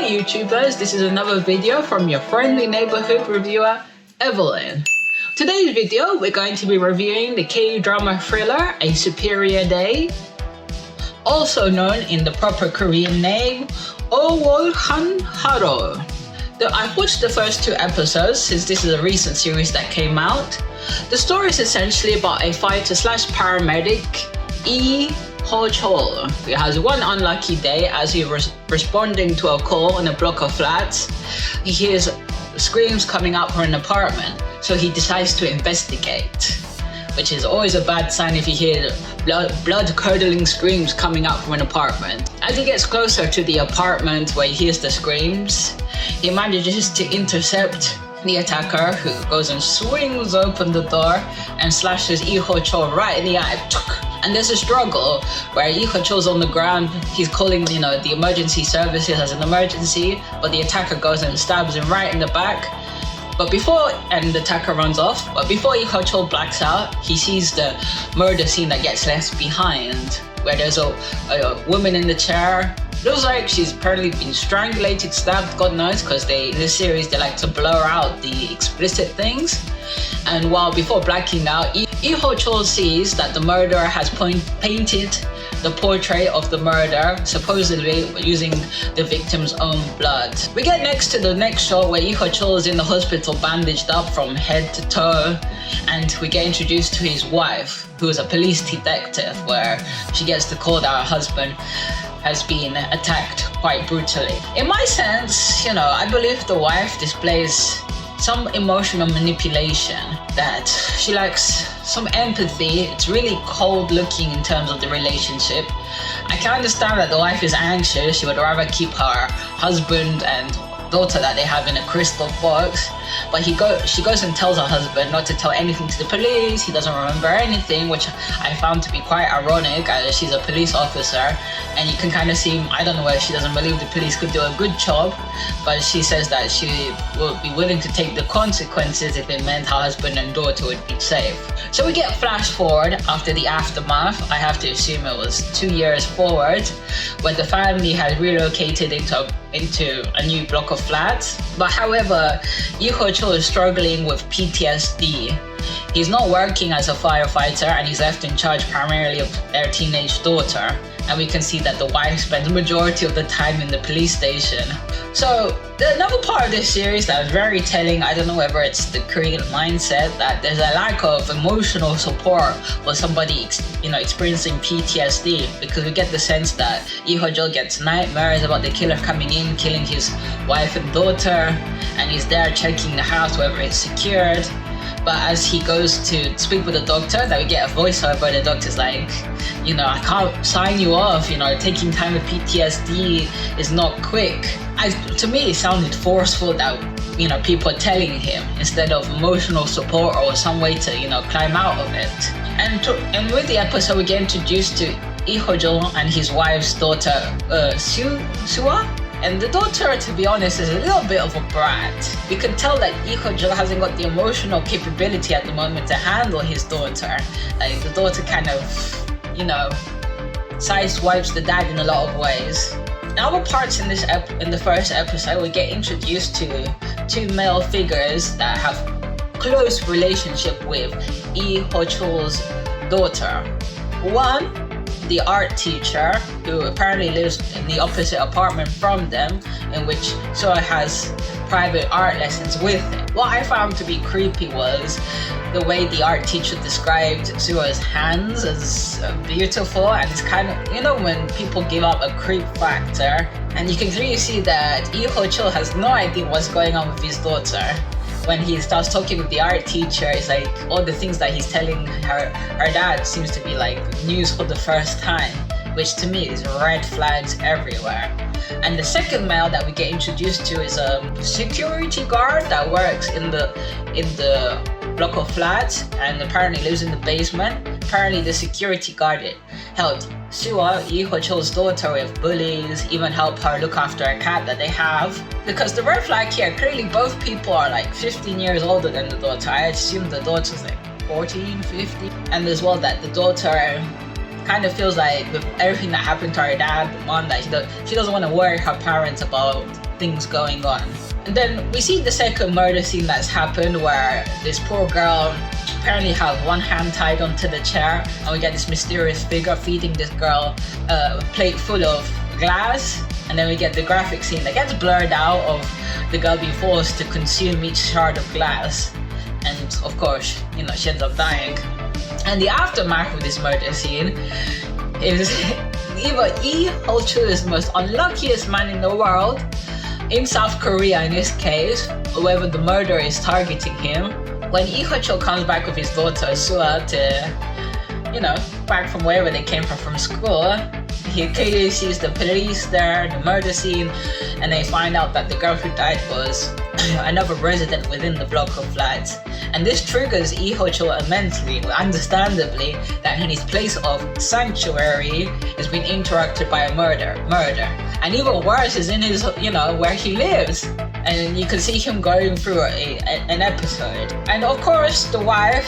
Hi YouTubers, this is another video from your friendly neighborhood reviewer, Evelyn. Today's video, we're going to be reviewing the K-drama thriller, A Superior Day, also known in the proper Korean name, Owolhan Haro. I've watched the first 2 episodes since this is a recent series that came out. The story is essentially about a fighter/paramedic, Lee Ho-chol. He has one unlucky day as he was responding to a call on a block of flats. He hears screams coming out from an apartment, so he decides to investigate, which is always a bad sign if you hear blood-curdling screams coming out from an apartment. As he gets closer to the apartment where he hears the screams, he manages to intercept the attacker, who goes and swings open the door and slashes Lee Ho-chol right in the eye. And there's a struggle where Lee Ho-chol's on the ground. He's calling, the emergency services as an emergency, but the attacker goes and stabs him right in the back. And the attacker runs off. But before Lee Ho-chol blacks out, he sees the murder scene that gets left behind, where there's a woman in the chair. Looks like she's apparently been strangulated, stabbed, God knows, because in this series they like to blur out the explicit things. And before blacking out, Lee Ho-chol sees that the murderer has painted the portrait of the murder, supposedly using the victim's own blood. We get next to the next shot where Lee Ho-chol is in the hospital bandaged up from head to toe, and we get introduced to his wife, who is a police detective, where she gets the call that her husband has been attacked quite brutally. In my sense, I believe the wife displays some emotional manipulation, that she lacks some empathy. It's really cold looking in terms of the relationship. I can understand that the wife is anxious. She would rather keep her husband and daughter that they have in a crystal box, but she goes and tells her husband not to tell anything to the police. He doesn't remember anything, which I found to be quite ironic, as she's a police officer, and you can kind of see, I don't know whether she doesn't believe the police could do a good job, but she says that she will be willing to take the consequences if it meant her husband and daughter would be safe. So we get flash forward after the aftermath. I have to assume it was 2 years forward, where the family has relocated into a new block of flats. But however, Lee Ho-chol is struggling with PTSD. He's not working as a firefighter, and he's left in charge primarily of their teenage daughter. And we can see that the wife spends the majority of the time in the police station. So another part of this series that was very telling, I don't know whether it's the Korean mindset, that there's a lack of emotional support for somebody experiencing PTSD, because we get the sense that Lee Ho-chol gets nightmares about the killer coming in, killing his wife and daughter, and he's there checking the house whether it's secured. But as he goes to speak with the doctor, that we get a voiceover, the doctor's like, I can't sign you off, taking time with PTSD is not quick. To me, it sounded forceful that, people are telling him instead of emotional support or some way to, climb out of it. And with the episode, we get introduced to Lee Ho-chol and his wife's daughter, Sua. And the daughter, to be honest, is a little bit of a brat. We can tell that Lee Ho-chol hasn't got the emotional capability at the moment to handle his daughter. Like, the daughter kind of, sideswipes the dad in a lot of ways. In other parts in the first episode, we get introduced to 2 male figures that have close relationship with Lee Ho-chol's daughter. One, the art teacher, who apparently lives in the opposite apartment from them, in which Seo has private art lessons with him. What I found to be creepy was the way the art teacher described Seo's hands as beautiful, and it's kind of, when people give up a creep factor, and you can clearly see that Lee Ho-chol has no idea what's going on with his daughter. When he starts talking with the art teacher, it's like all the things that he's telling her dad seems to be like news for the first time, which to me is red flags everywhere. And the second male that we get introduced to is a security guard that works in the block of flats and apparently lives in the basement. Apparently the security guard helped Sua, Lee Ho-chol's daughter, with bullies, even help her look after a cat that they have. Because the red flag here, clearly both people are like 15 years older than the daughter. I assume the daughter's like 14, 15. And as well that the daughter kind of feels like with everything that happened to her dad, the mom, that she doesn't want to worry her parents about things going on. And then we see the second murder scene that's happened, where this poor girl apparently has one hand tied onto the chair, and we get this mysterious figure feeding this girl a plate full of glass. And then we get the graphic scene that gets blurred out of the girl being forced to consume each shard of glass. And of course, she ends up dying. And the aftermath of this murder scene is either Lee Ho-chul is the most unluckiest man in the world, in South Korea in this case, whoever the murderer is targeting him. When Lee Ho-chul comes back with his daughter Sua to, back from wherever they came from school, he clearly sees the police there, the murder scene, and they find out that the girl who died was another resident within the block of flats. And this triggers Lee Ho-chul immensely, understandably, that in his place of sanctuary is being interrupted by a murder. And even worse is in his, where he lives. And you can see him going through an episode. And of course, the wife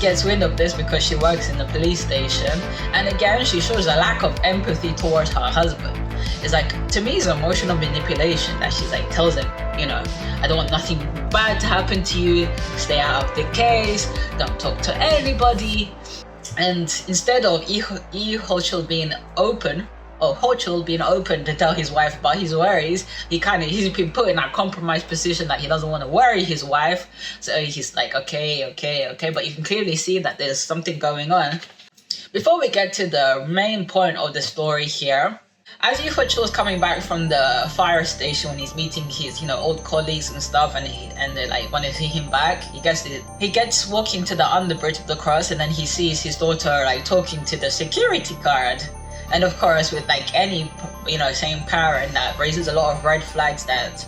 gets wind of this because she works in the police station. And again, she shows a lack of empathy towards her husband. It's like, to me, it's emotional manipulation that she's like, tells him, I don't want nothing bad to happen to you. Stay out of the case. Don't talk to anybody. And instead of Lee Ho-chul being open, to tell his wife about his worries, he's been put in that compromised position that he doesn't want to worry his wife. So he's like, okay, but you can clearly see that there's something going on. Before we get to the main point of the story here, as Lee Ho-chul is coming back from the fire station when he's meeting his, old colleagues and stuff, and they like want to see him back, he gets walking to the underbridge of the cross, and then he sees his daughter like talking to the security guard. And of course, with like any, same parent, that raises a lot of red flags that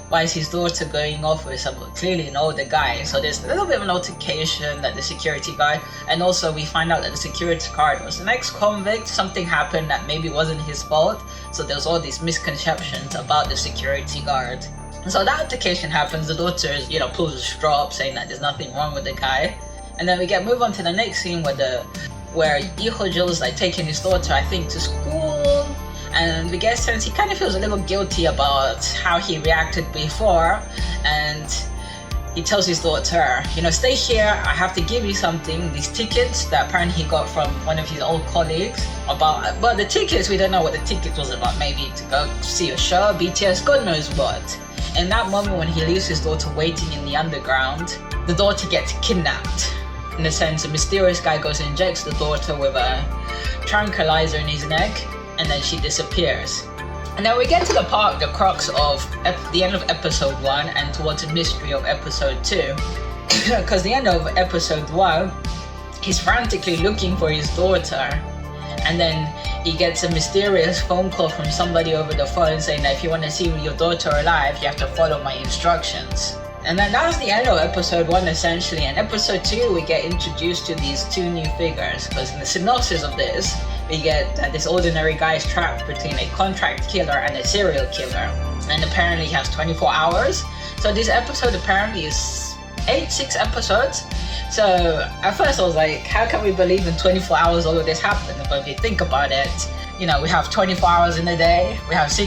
why is his daughter going off with someone, clearly an older guy. So there's a little bit of an altercation that the security guard, and also we find out that the security guard was an ex-convict. Something happened that maybe wasn't his fault. So there's all these misconceptions about the security guard. And so that altercation happens, the daughter, pulls a straw up saying that there's nothing wrong with the guy. And then we move on to the next scene where Lee Ho-chul is like taking his daughter, I think, to school, and we get a sense he kind of feels a little guilty about how he reacted before, and he tells his daughter, stay here, I have to give you something, these tickets that apparently he got from one of his old colleagues but the tickets, we don't know what the ticket was about, maybe to go see a show, BTS, God knows what. In that moment when he leaves his daughter waiting in the underground, the daughter gets kidnapped. In a sense, a mysterious guy goes and injects the daughter with a tranquilizer in his neck, and then she disappears. And then we get to the crux of the end of episode 1 and towards the mystery of episode 2. Because the end of episode 1, he's frantically looking for his daughter, and then he gets a mysterious phone call from somebody over the phone saying that if you want to see your daughter alive, you have to follow my instructions. And then that's the end of episode 1 essentially. In episode 2 we get introduced to these two new figures, because in the synopsis of this we get that this ordinary guy is trapped between a contract killer and a serial killer, and apparently he has 24 hours. So this episode apparently is 6 episodes. So at first I was like, how can we believe in 24 hours all of this happened? But if you think about it, we have 24 hours in a day, we have 8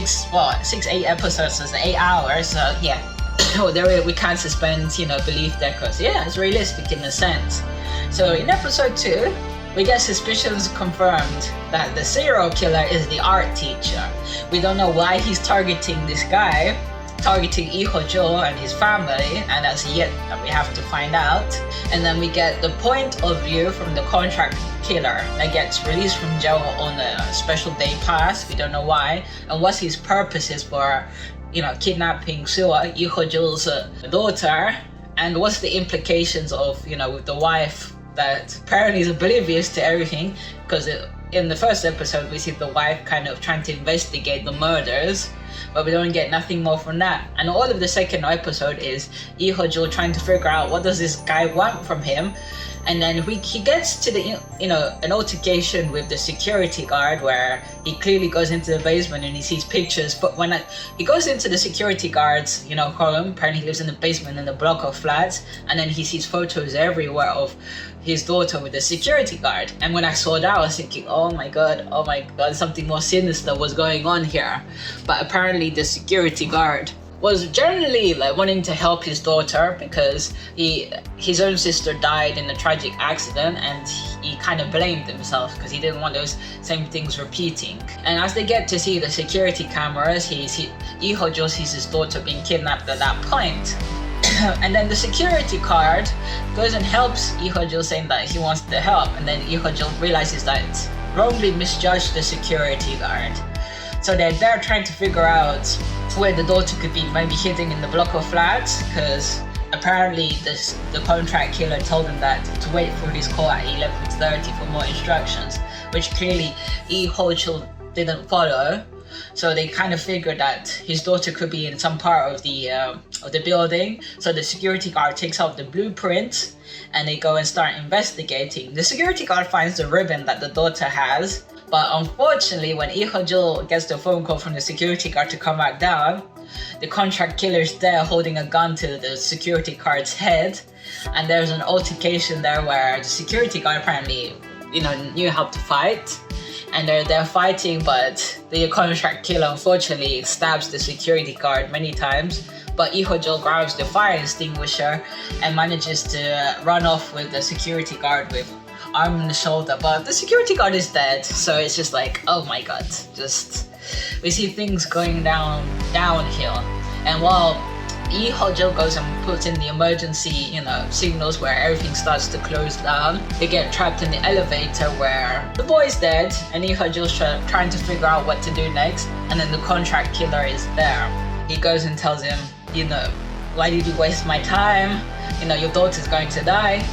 episodes, so it's 8 hours, so yeah. We can't suspend, belief there, because it's realistic in a sense. So in episode 2, we get suspicions confirmed that the serial killer is the art teacher. We don't know why he's targeting this guy, targeting Lee Ho-chul and his family, and that's yet that we have to find out. And then we get the point of view from the contract killer that gets released from jail on a special day pass. We don't know why, and what his purpose is for kidnapping Sua, Lee Ho-chul's daughter, and what's the implications of, with the wife that apparently is oblivious to everything, because in the first episode we see the wife kind of trying to investigate the murders, but we don't get nothing more from that. And all of the second episode is Lee Ho-chul trying to figure out what does this guy want from him, And then he gets to the, an altercation with the security guard where he clearly goes into the basement and he sees pictures. But when he goes into the security guard's, home, apparently he lives in the basement in a block of flats, and then he sees photos everywhere of his daughter with the security guard. And when I saw that, I was thinking, oh my god, something more sinister was going on here. But apparently the security guard was generally like wanting to help his daughter because his own sister died in a tragic accident, and he kind of blamed himself because he didn't want those same things repeating. And as they get to see the security cameras, Lee Ho-jul sees his daughter being kidnapped at that point. And then the security guard goes and helps Lee Ho-jul, saying that he wants to help, and then Lee Ho-jul realizes that it's wrongly misjudged the security guard. So they're trying to figure out where the daughter could be, maybe hidden in the block of flats, because apparently the contract killer told him that to wait for his call at 11:30 for more instructions, which clearly Lee Ho-jul didn't follow. So they kind of figured that his daughter could be in some part of the building. So the security guard takes out the blueprint and they go and start investigating. The security guard finds the ribbon that the daughter has, but unfortunately when Lee Ho-jul gets the phone call from the security guard to come back down, the contract killer is there holding a gun to the security guard's head, and there's an altercation there where the security guard apparently knew how to fight. And they're fighting, but the contract killer unfortunately stabs the security guard many times. But Lee Ho-jul grabs the fire extinguisher and manages to run off with the security guard with arm on the shoulder. But the security guard is dead, so it's just like, oh my god, we see things going downhill. And while Lee Ho-jul goes and puts in the emergency, signals where everything starts to close down, they get trapped in the elevator where the boy's dead and Lee Ho-jul's trying to figure out what to do next, and then the contract killer is there. He goes and tells him, why did you waste my time? Your daughter's going to die.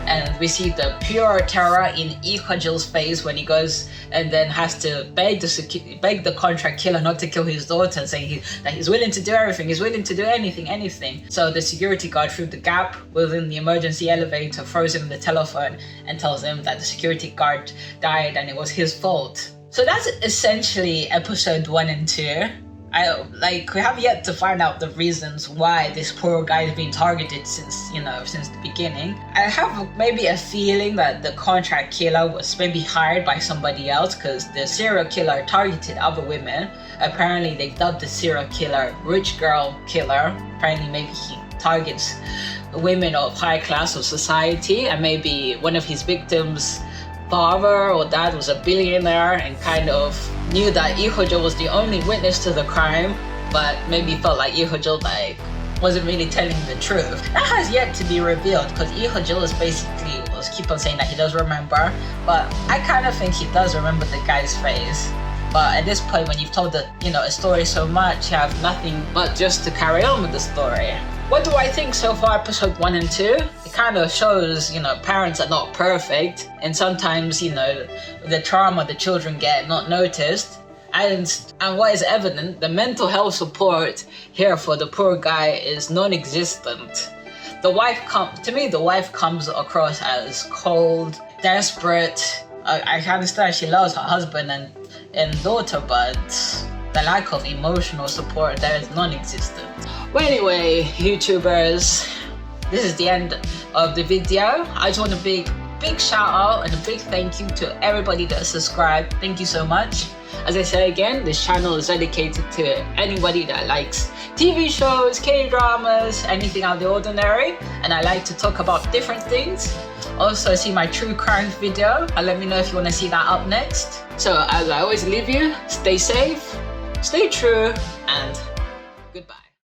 And we see the pure terror in Lee Ho-jul's face when he goes and then has to beg the contract killer not to kill his daughter, saying that he's willing to do everything, he's willing to do anything. So the security guard, through the gap within the emergency elevator, throws him the telephone and tells him that the security guard died and it was his fault. So that's essentially episode 1 and 2. We have yet to find out the reasons why this poor guy has been targeted since the beginning. I have maybe a feeling that the contract killer was maybe hired by somebody else, because the serial killer targeted other women. Apparently they dubbed the serial killer rich girl killer. Apparently maybe he targets women of high class of society, and maybe one of his victims' father or dad was a billionaire and kind of knew that Lee Ho-jul was the only witness to the crime, but maybe felt like Lee Ho-jul wasn't really telling the truth. That has yet to be revealed, because Lee Ho-jul keep on saying that he does remember, but I kind of think he does remember the guy's face. But at this point, when you've told a story so much, you have nothing but just to carry on with the story. What do I think so far, episode 1 and 2? It kind of shows, parents are not perfect, and sometimes, the trauma the children get not noticed. And what is evident, the mental health support here for the poor guy is non-existent. The wife comes across as cold, desperate. I understand she loves her husband and daughter, but the lack of emotional support there is non-existent. Well, anyway, YouTubers, this is the end of the video. I just want a big shout out and a big thank you to everybody that subscribed. Thank you so much. As I said again, this channel is dedicated to anybody that likes TV shows, K-dramas, anything out of the ordinary, and I like to talk about different things. Also, see my true crime video, and let me know if you want to see that up next. So, as I always leave you, stay safe, stay true, and goodbye.